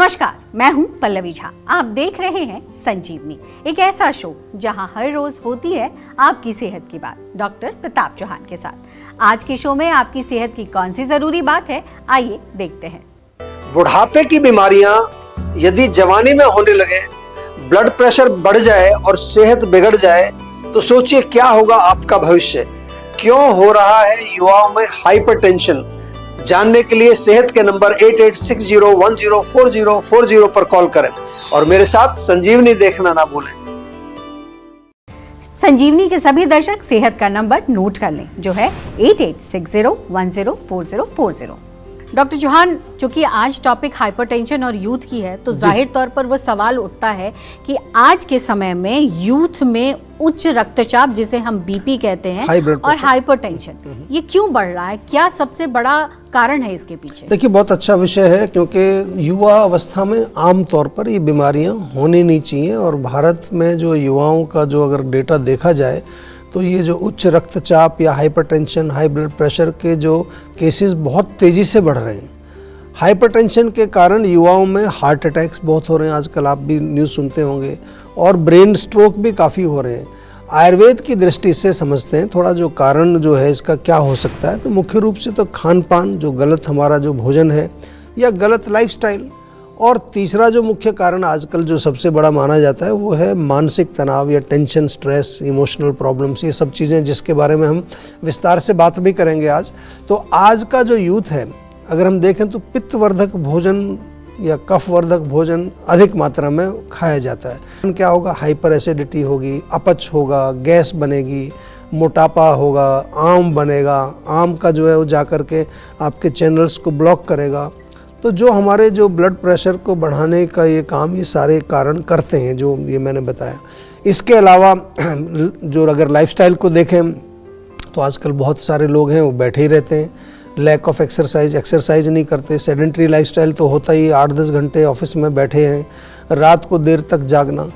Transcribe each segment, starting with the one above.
नमस्कार, मैं हूं पल्लवी झा। आप देख रहे हैं संजीवनी, एक ऐसा शो जहां हर रोज होती है आपकी सेहत की बात डॉक्टर प्रताप चौहान के साथ। आज के शो में आपकी सेहत की कौन सी जरूरी बात है, आइए देखते हैं। बुढ़ापे की बीमारियां यदि जवानी में होने लगे, ब्लड प्रेशर बढ़ जाए और सेहत बिगड़ जाए तो सोचिए क्या होगा आपका भविष्य। क्यों हो रहा है युवाओं में हाइपरटेंशन? जानने के लिए सेहत के नंबर 8860104040 पर कॉल करें और मेरे साथ संजीवनी देखना ना भूलें। संजीवनी के सभी दर्शक सेहत का नंबर नोट कर लें, जो है 8860104040। डॉक्टर चौहान, चूंकि आज टॉपिक हाइपरटेंशन और यूथ की है, तो जाहिर तौर पर वो सवाल उठता है कि आज के समय में यूथ में उच्च रक्तचाप, जिसे हम बीपी कहते हैं, और हाइपरटेंशन ये क्यों बढ़ रहा है? क्या सबसे बड़ा कारण है इसके पीछे? देखिए, बहुत अच्छा विषय है क्योंकि युवा अवस्था में आमतौर पर ये बीमारियां होनी नहीं चाहिए। और भारत में जो युवाओं का जो अगर डेटा देखा जाए तो ये जो उच्च रक्तचाप या हाइपरटेंशन, हाई ब्लड प्रेशर के जो केसेस बहुत तेज़ी से बढ़ रहे हैं। हाइपरटेंशन के कारण युवाओं में हार्ट अटैक्स बहुत हो रहे हैं, आजकल आप भी न्यूज़ सुनते होंगे, और ब्रेन स्ट्रोक भी काफ़ी हो रहे हैं। आयुर्वेद की दृष्टि से समझते हैं थोड़ा जो कारण जो है इसका क्या हो सकता है, तो मुख्य रूप से तो खान पान, जो गलत हमारा जो भोजन है, या गलत लाइफस्टाइल, और तीसरा जो मुख्य कारण आजकल जो सबसे बड़ा माना जाता है वो है मानसिक तनाव या टेंशन, स्ट्रेस, इमोशनल प्रॉब्लम्स, ये सब चीज़ें जिसके बारे में हम विस्तार से बात भी करेंगे आज। तो आज का जो यूथ है, अगर हम देखें तो पित्तवर्धक भोजन या कफवर्धक भोजन अधिक मात्रा में खाया जाता है। क्या होगा? हाइपर एसिडिटी होगी, अपच होगा, गैस बनेगी, मोटापा होगा, आम बनेगा। आम का जो है वो जा कर के आपके चैनल्स को ब्लॉक करेगा। तो जो हमारे जो ब्लड प्रेशर को बढ़ाने का ये काम, ये सारे कारण करते हैं जो ये मैंने बताया। इसके अलावा जो अगर लाइफस्टाइल को देखें तो आजकल बहुत सारे लोग हैं वो बैठे ही रहते हैं, लैक ऑफ एक्सरसाइज नहीं करते। सेडेंट्री लाइफस्टाइल तो होता ही, 8-10 घंटे ऑफिस में बैठे हैं, रात को देर तक जागना,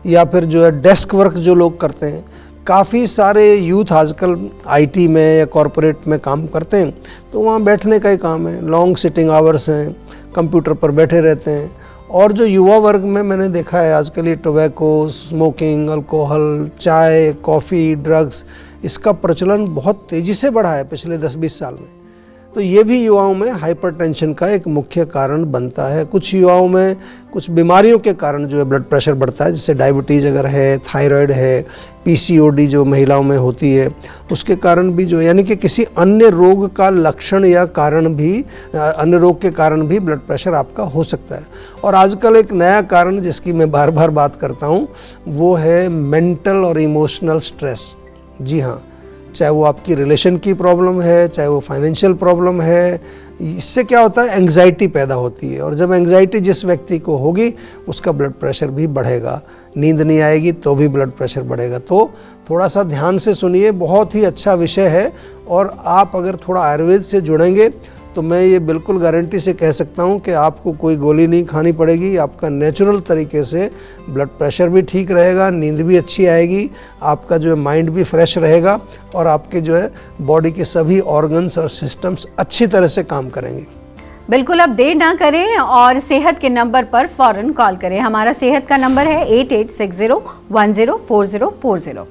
या फिर जो है डेस्क वर्क जो लोग करते हैं। काफ़ी सारे यूथ आजकल आईटी में या कॉरपोरेट में काम करते हैं, तो वहाँ बैठने का ही काम है, लॉन्ग सिटिंग आवर्स हैं, कंप्यूटर पर बैठे रहते हैं। और जो युवा वर्ग में मैंने देखा है आजकल ये टोबैको, स्मोकिंग, अल्कोहल, चाय, कॉफ़ी, ड्रग्स, इसका प्रचलन बहुत तेज़ी से बढ़ा है पिछले 10-20 साल में। तो ये भी युवाओं में हाइपरटेंशन का एक मुख्य कारण बनता है। कुछ युवाओं में कुछ बीमारियों के कारण जो है ब्लड प्रेशर बढ़ता है, जैसे डायबिटीज़ अगर है, थायराइड है, पीसीओडी जो महिलाओं में होती है, उसके कारण भी जो, यानी कि किसी अन्य रोग का लक्षण या कारण भी, अन्य रोग के कारण भी ब्लड प्रेशर आपका हो सकता है। और आजकल एक नया कारण जिसकी मैं बार बार बात करता हूँ वो है मेंटल और इमोशनल स्ट्रेस। जी हाँ, चाहे वो आपकी रिलेशन की प्रॉब्लम है, चाहे वो फाइनेंशियल प्रॉब्लम है, इससे क्या होता है, एंग्जाइटी पैदा होती है। और जब एंग्जाइटी जिस व्यक्ति को होगी उसका ब्लड प्रेशर भी बढ़ेगा। नींद नहीं आएगी तो भी ब्लड प्रेशर बढ़ेगा। तो थोड़ा सा ध्यान से सुनिए, बहुत ही अच्छा विषय है। और आप अगर थोड़ा आयुर्वेद से जुड़ेंगे तो मैं ये बिल्कुल गारंटी से कह सकता हूँ कि आपको कोई गोली नहीं खानी पड़ेगी। आपका नेचुरल तरीके से ब्लड प्रेशर भी ठीक रहेगा, नींद भी अच्छी आएगी, आपका जो है माइंड भी फ्रेश रहेगा, और आपके जो है बॉडी के सभी ऑर्गन्स और सिस्टम्स अच्छी तरह से काम करेंगे। बिल्कुल, अब देर ना करें और सेहत के नंबर पर फौरन कॉल करें। हमारा सेहत का नंबर है 8860104040।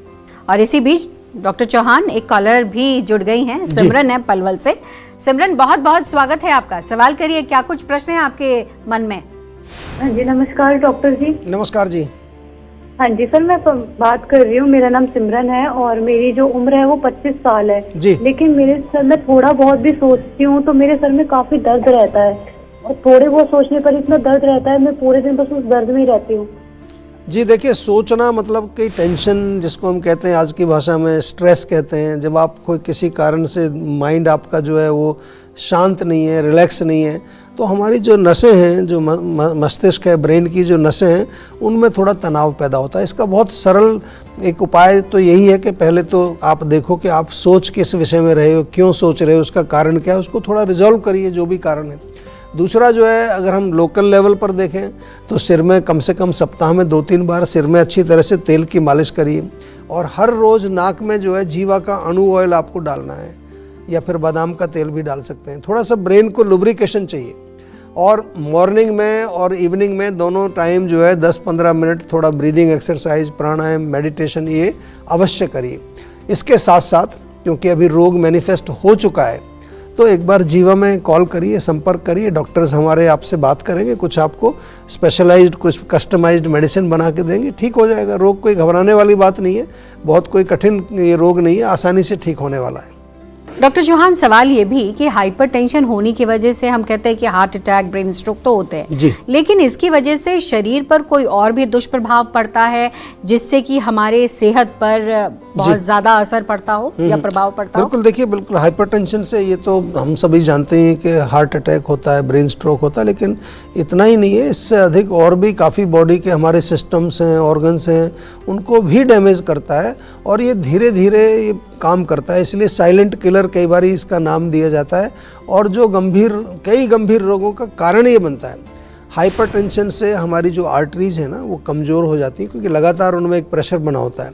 और इसी बीच डॉक्टर चौहान, एक कॉलर भी जुड़ गई हैं, सिमरन है पलवल से। सिमरन, बहुत बहुत स्वागत है आपका। सवाल करिए, क्या कुछ प्रश्न है आपके मन में? हाँ जी, नमस्कार डॉक्टर जी। नमस्कार जी। हाँ जी सर, मैं बात कर रही हूँ, मेरा नाम सिमरन है और मेरी जो उम्र है वो 25 साल है जी। लेकिन मेरे सर में थोड़ा बहुत भी सोचती हूँ तो मेरे सर में काफी दर्द रहता है, और थोड़े बहुत सोचने पर इतना दर्द रहता है, मैं पूरे दिन बस उस दर्द में ही रहती हूँ। जी देखिए, सोचना मतलब कि टेंशन, जिसको हम कहते हैं आज की भाषा में स्ट्रेस कहते हैं। जब आप कोई किसी कारण से माइंड आपका जो है वो शांत नहीं है, रिलैक्स नहीं है, तो हमारी जो नसें हैं, जो मस्तिष्क है, ब्रेन की जो नसें हैं, उनमें थोड़ा तनाव पैदा होता है। इसका बहुत सरल एक उपाय तो यही है कि पहले तो आप देखो कि आप सोच किस विषय में रहे हो, क्यों सोच रहे हो, उसका कारण क्या है, उसको थोड़ा रिजॉल्व करिए जो भी कारण है। दूसरा जो है, अगर हम लोकल लेवल पर देखें तो सिर में कम से कम सप्ताह में 2-3 बार सिर में अच्छी तरह से तेल की मालिश करिए। और हर रोज़ नाक में जो है जीवा का अणु ऑयल आपको डालना है, या फिर बादाम का तेल भी डाल सकते हैं। थोड़ा सा ब्रेन को लुब्रिकेशन चाहिए। और मॉर्निंग में और इवनिंग में दोनों टाइम जो है 10-15 मिनट थोड़ा ब्रीदिंग एक्सरसाइज, प्राणायाम, मेडिटेशन ये अवश्य करिए। इसके साथ साथ क्योंकि अभी रोग मैनिफेस्ट हो चुका है तो एक बार जीवा में कॉल करिए, संपर्क करिए, डॉक्टर्स हमारे आपसे बात करेंगे, कुछ आपको स्पेशलाइज्ड, कुछ कस्टमाइज्ड मेडिसिन बना के देंगे, ठीक हो जाएगा। रोग कोई घबराने वाली बात नहीं है, बहुत कोई कठिन ये रोग नहीं है, आसानी से ठीक होने वाला है। डॉक्टर चौहान, सवाल ये भी कि हाइपरटेंशन होने की वजह से हम कहते हैं कि हार्ट अटैक, ब्रेन स्ट्रोक तो होते हैं जी, लेकिन इसकी वजह से शरीर पर कोई और भी दुष्प्रभाव पड़ता है जिससे कि हमारे सेहत पर बहुत ज्यादा असर पड़ता हो या प्रभाव पड़ता हो? बिल्कुल, देखिए बिल्कुल हाइपरटेंशन से ये तो हम सभी जानते हैं कि हार्ट अटैक होता है, ब्रेन स्ट्रोक होता है, लेकिन इतना ही नहीं है, इससे अधिक और भी काफ़ी बॉडी के हमारे सिस्टम्स हैं, ऑर्गन्स हैं, उनको भी डैमेज करता है और ये धीरे धीरे ये काम करता है। इसलिए साइलेंट किलर कई बार इसका नाम दिया जाता है और जो कई गंभीर रोगों का कारण ये बनता है। हाइपरटेंशन से हमारी जो आर्टरीज है ना वो कमज़ोर हो जाती हैं क्योंकि लगातार उनमें एक प्रेशर बना होता है,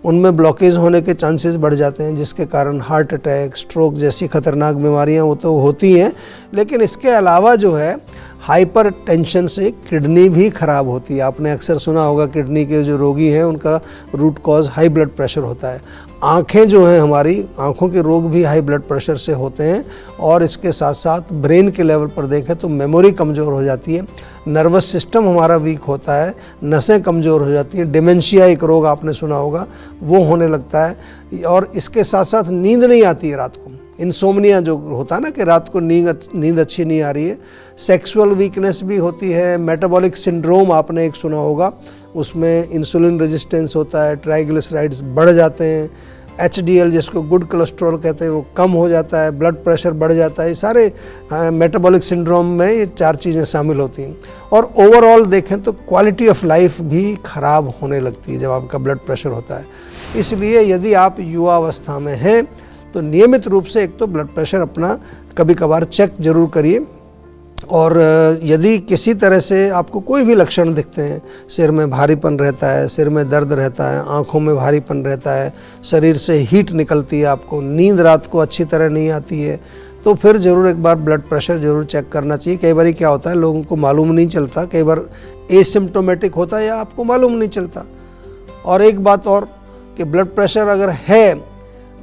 उनमें ब्लॉकेज होने के चांसेस बढ़ जाते हैं जिसके कारण हार्ट अटैक, स्ट्रोक जैसी खतरनाक बीमारियां वो तो होती हैं। लेकिन इसके अलावा जो है हाइपर टेंशन से किडनी भी खराब होती है। आपने अक्सर सुना होगा किडनी के जो रोगी हैं उनका root cause high blood pressure होता है। आँखें जो हैं हमारी, आँखों के रोग भी हाई ब्लड प्रेशर से होते हैं और इसके साथ साथ ब्रेन के लेवल पर देखें तो मेमोरी कमज़ोर हो जाती है, नर्वस सिस्टम हमारा वीक होता है, नसें कमज़ोर हो जाती हैं, डिमेंशिया एक रोग आपने सुना होगा वो होने लगता है और इसके साथ साथ नींद नहीं आती है रात को, इंसोम्निया जो होता है ना कि रात को नींद अच्छी नहीं आ रही है, सेक्सुअल वीकनेस भी होती है, मेटाबॉलिक सिंड्रोम आपने एक सुना होगा, उसमें इंसुलिन रेजिस्टेंस होता है, ट्राइग्लिसराइड्स बढ़ जाते हैं, HDL जिसको गुड कोलेस्ट्रॉल कहते हैं वो कम हो जाता है, ब्लड प्रेशर बढ़ जाता है। ये सारे मेटाबॉलिक सिंड्रोम में ये 4 चीज़ें शामिल होती हैं और ओवरऑल देखें तो क्वालिटी ऑफ लाइफ भी ख़राब होने लगती है जब आपका ब्लड प्रेशर होता है। इसलिए यदि आप युवा अवस्था में हैं तो नियमित रूप से एक तो ब्लड प्रेशर अपना कभी कभार चेक जरूर करिए और यदि किसी तरह से आपको कोई भी लक्षण दिखते हैं, सिर में भारीपन रहता है, सिर में दर्द रहता है, आँखों में भारीपन रहता है, शरीर से हीट निकलती है, आपको नींद रात को अच्छी तरह नहीं आती है, तो फिर ज़रूर एक बार ब्लड प्रेशर ज़रूर चेक करना चाहिए। कई बार क्या होता है लोगों को मालूम नहीं चलता, कई बार एसिम्प्टोमेटिक होता है या आपको मालूम नहीं चलता। और एक बात और कि ब्लड प्रेशर अगर है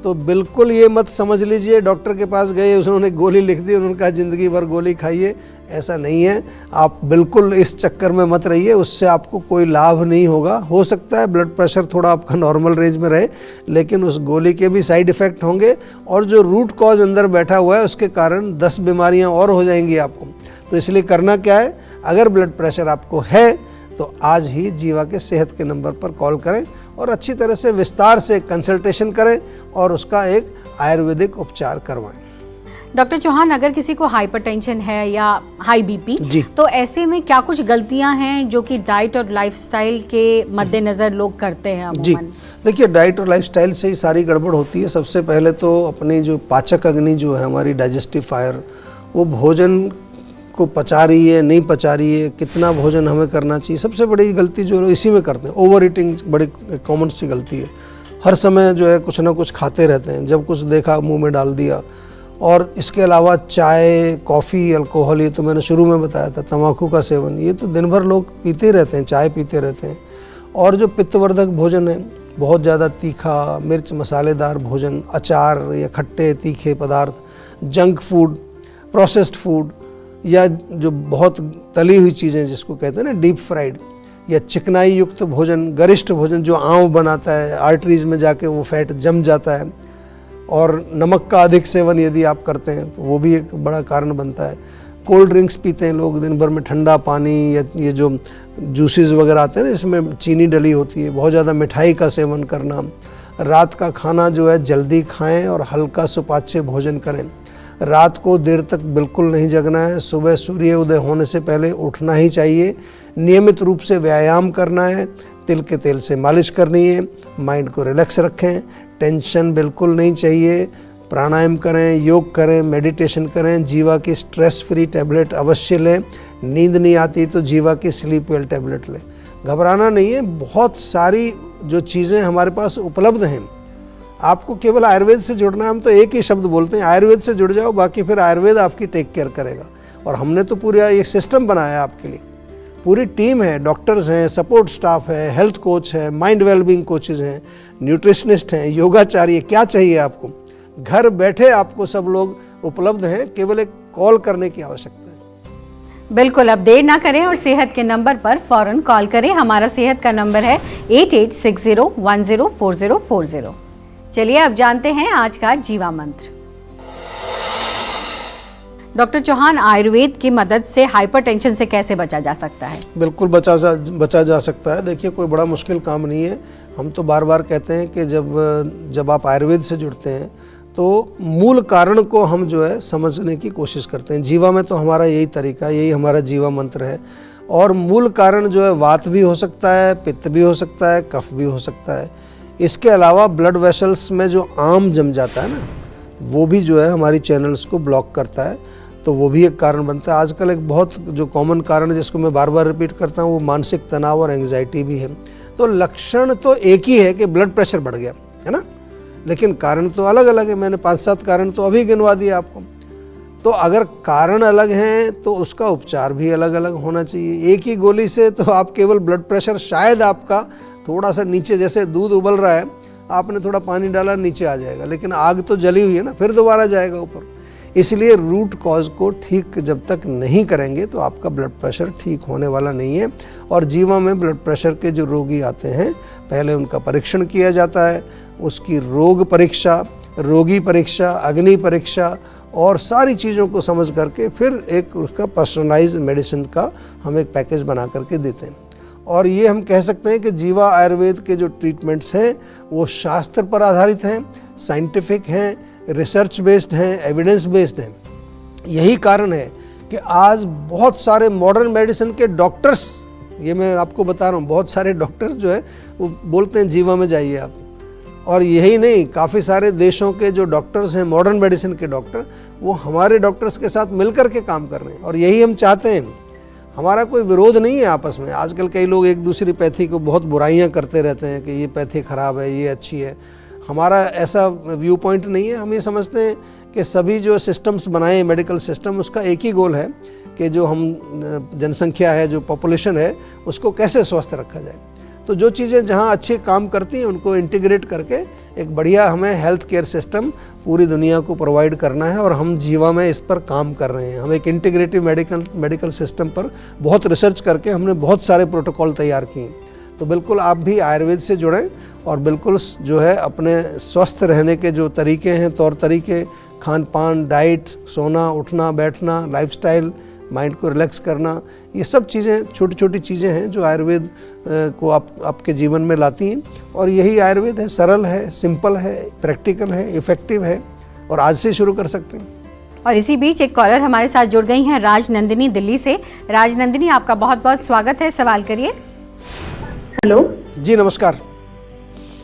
तो बिल्कुल ये मत समझ लीजिए डॉक्टर के पास गए, उन्होंने गोली लिख दी, उन्होंने कहा ज़िंदगी भर गोली खाइए, ऐसा नहीं है। आप बिल्कुल इस चक्कर में मत रहिए, उससे आपको कोई लाभ नहीं होगा। हो सकता है ब्लड प्रेशर थोड़ा आपका नॉर्मल रेंज में रहे लेकिन उस गोली के भी साइड इफ़ेक्ट होंगे और जो रूट कॉज अंदर बैठा हुआ है उसके कारण 10 बीमारियाँ और हो जाएंगी आपको। तो इसलिए करना क्या है, अगर ब्लड प्रेशर आपको है तो आज ही जीवा के सेहत के नंबर पर कॉल करें और अच्छी तरह से विस्तार से कंसल्टेशन करें और उसका एक आयुर्वेदिक उपचार करवाएं। डॉक्टर चौहान, अगर किसी को हाइपरटेंशन है या हाई बीपी तो ऐसे में क्या कुछ गलतियां हैं जो कि डाइट और लाइफस्टाइल के मद्देनजर लोग करते हैं अमूमन? जी देखिए, डाइट और लाइफस्टाइल से ही सारी गड़बड़ होती है। सबसे पहले तो अपनी जो पाचक अग्नि जो है हमारी डाइजेस्टिव फायर, वो भोजन को पचा रही है नहीं पचा रही है, कितना भोजन हमें करना चाहिए, सबसे बड़ी गलती जो इसी में करते हैं। ओवर ईटिंग बड़ी कॉमन सी गलती है, हर समय जो है कुछ ना कुछ खाते रहते हैं, जब कुछ देखा मुंह में डाल दिया। और इसके अलावा चाय, कॉफ़ी, अल्कोहल, ये तो मैंने शुरू में बताया था, तंबाकू का सेवन, ये तो दिन भर लोग पीते रहते हैं, चाय पीते रहते हैं। और जो पित्तवर्धक भोजन है, बहुत ज़्यादा तीखा, मिर्च मसालेदार भोजन, अचार या खट्टे तीखे पदार्थ, जंक फूड, प्रोसेस्ड फूड या जो बहुत तली हुई चीज़ें जिसको कहते हैं ना डीप फ्राइड, या चिकनाई युक्त भोजन, गरिष्ठ भोजन जो आंव बनाता है, आर्टरीज में जाके वो फैट जम जाता है। और नमक का अधिक सेवन यदि आप करते हैं तो वो भी एक बड़ा कारण बनता है। कोल्ड ड्रिंक्स पीते हैं लोग दिन भर में, ठंडा पानी, या ये जो जूसेस वगैरह आते हैं ना इसमें चीनी डली होती है, बहुत ज़्यादा मिठाई का सेवन करना। रात का खाना जो है जल्दी खाएं और हल्का सुपाच्य भोजन करें। रात को देर तक बिल्कुल नहीं जगना है, सुबह सूर्य उदय होने से पहले उठना ही चाहिए। नियमित रूप से व्यायाम करना है, तिल के तेल से मालिश करनी है, माइंड को रिलैक्स रखें, टेंशन बिल्कुल नहीं चाहिए, प्राणायाम करें, योग करें, मेडिटेशन करें, जीवा की स्ट्रेस फ्री टैबलेट अवश्य लें। नींद नहीं आती तो जीवा की स्लीप वेल टैबलेट लें। घबराना नहीं है, बहुत सारी जो चीज़ें हमारे पास उपलब्ध हैं, आपको केवल आयुर्वेद से जुड़ना है। हम तो एक ही शब्द बोलते हैं, आयुर्वेद से जुड़ जाओ, बाकी फिर आयुर्वेद आपकी टेक केयर करेगा। और हमने तो पूरा एक सिस्टम बनाया आपके लिए, पूरी टीम है, डॉक्टर्स हैं, सपोर्ट स्टाफ है, हेल्थ कोच है, माइंड वेलबींग कोचेज हैं, न्यूट्रिशनिस्ट हैं, योगाचार्य, क्या चाहिए आपको, घर बैठे आपको सब लोग उपलब्ध हैं, केवल एक कॉल करने की आवश्यकता है। बिल्कुल, अब देर ना करें और सेहत के नंबर पर फौरन कॉल करें। हमारा सेहत का नंबर है 8860104040। चलिए अब जानते हैं आज का जीवा मंत्र। डॉक्टर चौहान, आयुर्वेद की मदद से हाइपरटेंशन से कैसे बचा जा सकता है? बिल्कुल बचा जा सकता है। देखिए, कोई बड़ा मुश्किल काम नहीं है। हम तो बार बार कहते हैं कि जब आप आयुर्वेद से जुड़ते हैं तो मूल कारण को हम जो है समझने की कोशिश करते हैं। जीवा में तो हमारा यही तरीका, यही हमारा जीवा मंत्र है। और मूल कारण जो है वात भी हो सकता है, पित्त भी हो सकता है, कफ भी हो सकता है। इसके अलावा ब्लड वेसल्स में जो आम जम जाता है ना, वो भी जो है हमारी चैनल्स को ब्लॉक करता है, तो वो भी एक कारण बनता है। आजकल एक बहुत जो कॉमन कारण है जिसको मैं बार बार रिपीट करता हूँ, वो मानसिक तनाव और एंग्जाइटी भी है। तो लक्षण तो एक ही है कि ब्लड प्रेशर बढ़ गया है ना, लेकिन कारण तो अलग अलग है। मैंने 5-7 कारण तो अभी गिनवा दिए आपको। तो अगर कारण अलग हैं तो उसका उपचार भी अलग अलग होना चाहिए। एक ही गोली से तो आप केवल ब्लड प्रेशर शायद आपका थोड़ा सा नीचे, जैसे दूध उबल रहा है, आपने थोड़ा पानी डाला नीचे आ जाएगा, लेकिन आग तो जली हुई है ना, फिर दोबारा जाएगा ऊपर। इसलिए रूट कॉज को ठीक जब तक नहीं करेंगे तो आपका ब्लड प्रेशर ठीक होने वाला नहीं है। और जीवा में ब्लड प्रेशर के जो रोगी आते हैं, पहले उनका परीक्षण किया जाता है, उसकी रोग परीक्षा, रोगी परीक्षा, अग्नि परीक्षा और सारी चीज़ों को समझ करके फिर एक उसका पर्सनलाइज्ड मेडिसिन का हम एक पैकेज बना करके देते हैं। और ये हम कह सकते हैं कि जीवा आयुर्वेद के जो ट्रीटमेंट्स हैं वो शास्त्र पर आधारित हैं, साइंटिफिक हैं, रिसर्च बेस्ड हैं, एविडेंस बेस्ड हैं। यही कारण है कि आज बहुत सारे मॉडर्न मेडिसिन के डॉक्टर्स, ये मैं आपको बता रहा हूँ, बहुत सारे डॉक्टर्स जो है वो बोलते हैं जीवा में जाइए आप। और यही नहीं, काफ़ी सारे देशों के जो डॉक्टर्स हैं, मॉडर्न मेडिसिन के डॉक्टर, वो हमारे डॉक्टर्स के साथ मिलकर के काम कर रहे हैं। और यही हम चाहते हैं। हमारा कोई विरोध नहीं है आपस में। आजकल कई लोग एक दूसरी पैथी को बहुत बुराइयां करते रहते हैं कि ये पैथी ख़राब है, ये अच्छी है। हमारा ऐसा व्यू पॉइंट नहीं है। हम ये समझते हैं कि सभी जो सिस्टम्स बनाए मेडिकल सिस्टम, उसका एक ही गोल है कि जो हम जनसंख्या है, जो पॉपुलेशन है, उसको कैसे स्वस्थ रखा जाए। तो जो चीज़ें जहाँ अच्छे काम करती हैं उनको इंटीग्रेट करके एक बढ़िया हमें हेल्थ केयर सिस्टम पूरी दुनिया को प्रोवाइड करना है। और हम जीवा में इस पर काम कर रहे हैं। हम एक इंटीग्रेटिव मेडिकल सिस्टम पर बहुत रिसर्च करके हमने बहुत सारे प्रोटोकॉल तैयार किए। तो बिल्कुल आप भी आयुर्वेद से जुड़ें और बिल्कुल जो है अपने स्वस्थ रहने के जो तरीके हैं, तौर तरीके, खान पान, डाइट, सोना, उठना, बैठना, लाइफस्टाइल, माइंड को रिलैक्स करना, ये सब चीज़ें छोटी छोटी चीज़ें हैं जो आयुर्वेद को आपके जीवन में लाती हैं। और यही आयुर्वेद है, सरल है, सिंपल है, प्रैक्टिकल है, इफ़ेक्टिव है और आज से शुरू कर सकते हैं। और इसी बीच एक कॉलर हमारे साथ जुड़ गई हैं, राजनंदिनी दिल्ली से। राजनंदिनी, आपका बहुत बहुत स्वागत है, सवाल करिए। हेलो जी नमस्कार।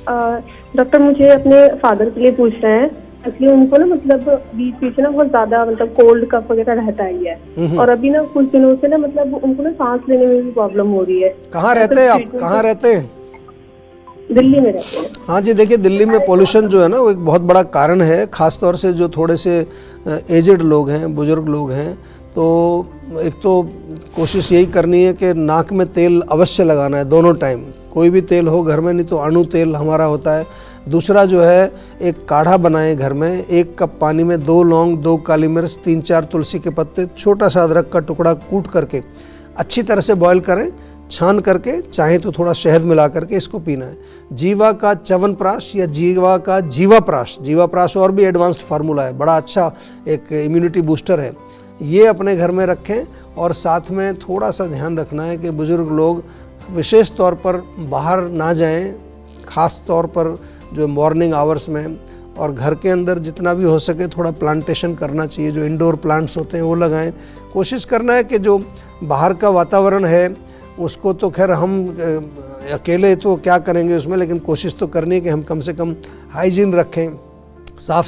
डॉक्टर, मुझे अपने फादर के लिए पूछना है। एक्चुअली उनको ना मतलब बीच बीच ना बहुत ज्यादा मतलब कोल्ड कफ वगैरह रहता ही है। और अभी ना कुछ दिनों से ना मतलब उनको ना सांस लेने में भी प्रॉब्लम हो रही है। कहाँ रहते हैं आप? कहाँ रहते हैं? दिल्ली में रहते हैं। हाँ जी, देखिए दिल्ली में पोल्यूशन जो है ना वो एक बहुत बड़ा कारण है। ख़ास तौर से जो थोड़े से एजेड लोग हैं, बुजुर्ग लोग हैं, तो एक तो कोशिश यही करनी है कि नाक में तेल अवश्य लगाना है दोनों टाइम। कोई भी तेल हो घर में, नहीं तो अणु तेल हमारा होता है। दूसरा जो है, एक काढ़ा बनाएं घर में। 1 कप पानी में 2 लौंग, 2 काली मिर्च, 3-4 तुलसी के पत्ते, छोटा सा अदरक का टुकड़ा कूट करके अच्छी तरह से बॉईल करें, छान करके चाहे तो थोड़ा शहद मिला करके इसको पीना है। जीवा का च्यवनप्राश या जीवा का जीवाप्राश, जीवाप्राश और भी एडवांस्ड फार्मूला है, बड़ा अच्छा एक इम्यूनिटी बूस्टर है। ये अपने घर में रखें। और साथ में थोड़ा सा ध्यान रखना है कि बुज़ुर्ग लोग विशेष तौर पर बाहर ना जाएं, ख़ास तौर पर जो मॉर्निंग आवर्स में। और घर के अंदर जितना भी हो सके थोड़ा प्लांटेशन करना चाहिए, जो इंडोर प्लांट्स होते हैं वो लगाएं। कोशिश करना है कि जो बाहर का वातावरण है उसको तो खैर हम अकेले तो क्या करेंगे उसमें, लेकिन कोशिश तो करनी है कि हम कम से कम हाइजीन रखें, साफ़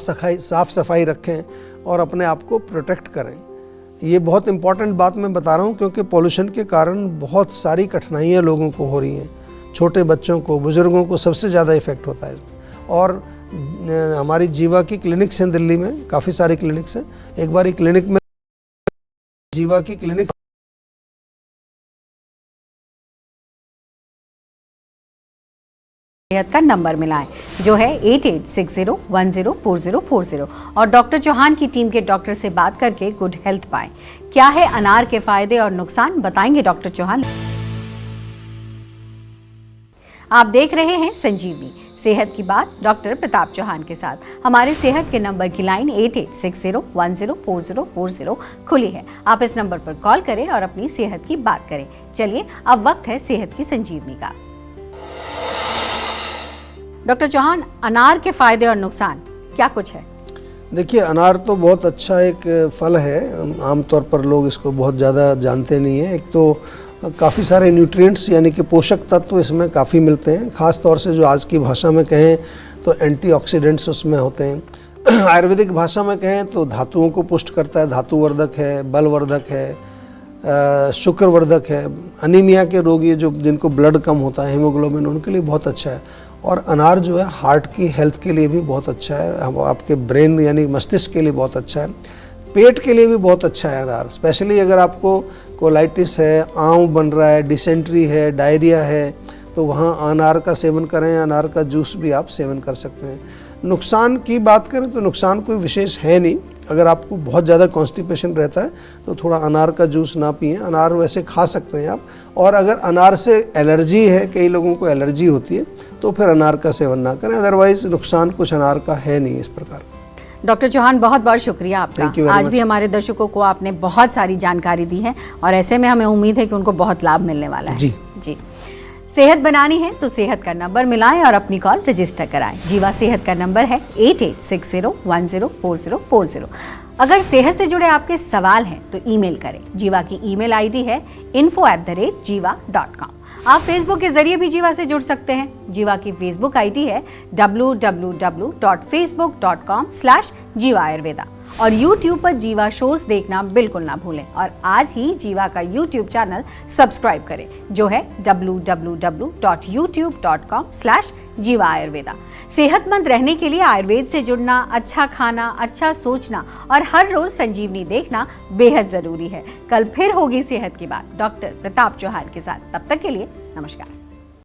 सफाई रखें और अपने आप को प्रोटेक्ट करें। ये बहुत इम्पॉर्टेंट बात मैं बता रहा हूँ क्योंकि पॉल्यूशन के कारण बहुत सारी कठिनाइयाँ लोगों को हो रही हैं। छोटे बच्चों को, बुज़ुर्गों को सबसे ज़्यादा इफ़ेक्ट होता है। और हमारी जीवा की क्लिनिक्स हैं दिल्ली में, काफ़ी सारी क्लिनिक्स हैं। एक बार क्लिनिक में जीवा की क्लिनिक सेहत का नंबर मिलाएं जो है 8860104040 और डॉक्टर चौहान की टीम के डॉक्टर से बात करके गुड हेल्थ पाएं। क्या है अनार के फायदे और नुकसान, बताएंगे डॉक्टर चौहान। आप देख रहे हैं संजीवनी सेहत की बात डॉक्टर प्रताप चौहान के साथ। हमारे सेहत के नंबर की लाइन 8860104040 खुली है। आप इस नंबर पर कॉल करें और अपनी सेहत की बात करें। चलिए अब वक्त है सेहत की संजीवनी का। डॉक्टर चौहान, अनार के फायदे और नुकसान क्या कुछ है? देखिए, अनार तो बहुत अच्छा एक फल है। आमतौर पर लोग इसको बहुत ज़्यादा जानते नहीं हैं। एक तो काफ़ी सारे न्यूट्रिएंट्स यानी कि पोषक तत्व इसमें काफ़ी मिलते हैं। ख़ास तौर से जो आज की भाषा में कहें तो एंटीऑक्सीडेंट्स उसमें होते हैं। आयुर्वेदिक भाषा में कहें तो धातुओं को पुष्ट करता है, धातुवर्धक है, बलवर्धक है, शुक्रवर्धक है। अनीमिया के रोगी जो जिनको ब्लड कम होता है, हीमोग्लोबिन, उनके लिए बहुत अच्छा है। और अनार जो है हार्ट की हेल्थ के लिए भी बहुत अच्छा है, आपके ब्रेन यानी मस्तिष्क के लिए बहुत अच्छा है, पेट के लिए भी बहुत अच्छा है अनार। स्पेशली अगर आपको कोलाइटिस है, आंव बन रहा है, डिसेंट्री है, डायरिया है, तो वहाँ अनार का सेवन करें। अनार का जूस भी आप सेवन कर सकते हैं। नुकसान की बात करें तो नुकसान कोई विशेष है नहीं। अगर आपको बहुत ज़्यादा कॉन्स्टिपेशन रहता है तो थोड़ा अनार का जूस ना पिएं। अनार वैसे खा सकते हैं आप। और अगर अनार से एलर्जी है, कई लोगों को एलर्जी होती है, तो फिर अनार का सेवन ना करें। अदरवाइज नुकसान कुछ अनार का है नहीं इस प्रकार। डॉक्टर चौहान, बहुत बहुत शुक्रिया आपका। आज भी हमारे दर्शकों को आपने बहुत सारी जानकारी दी है और ऐसे में हमें उम्मीद है कि उनको बहुत लाभ मिलने वाला है। जी जी। सेहत बनानी है तो सेहत का नंबर मिलाएं और अपनी कॉल रजिस्टर कराएं। जीवा सेहत का नंबर है 8860104040। अगर सेहत से जुड़े आपके सवाल हैं तो ईमेल करें। जीवा की ईमेल आईडी है info@jiva.com। आप फेसबुक के जरिए भी जीवा से जुड़ सकते हैं। जीवा की फेसबुक आईडी है www.facebook.com/jiva ayurveda और यूट्यूब पर जीवा शोज देखना बिल्कुल ना भूलें। और आज ही जीवा का यूट्यूब चैनल सब्सक्राइब करें जो है www.youtube.com/jiva ayurveda। सेहतमंद रहने के लिए आयुर्वेद से जुड़ना, अच्छा खाना, अच्छा सोचना और हर रोज संजीवनी देखना बेहद जरूरी है। कल फिर होगी सेहत की बात डॉक्टर प्रताप चौहान के साथ। तब तक के लिए नमस्कार।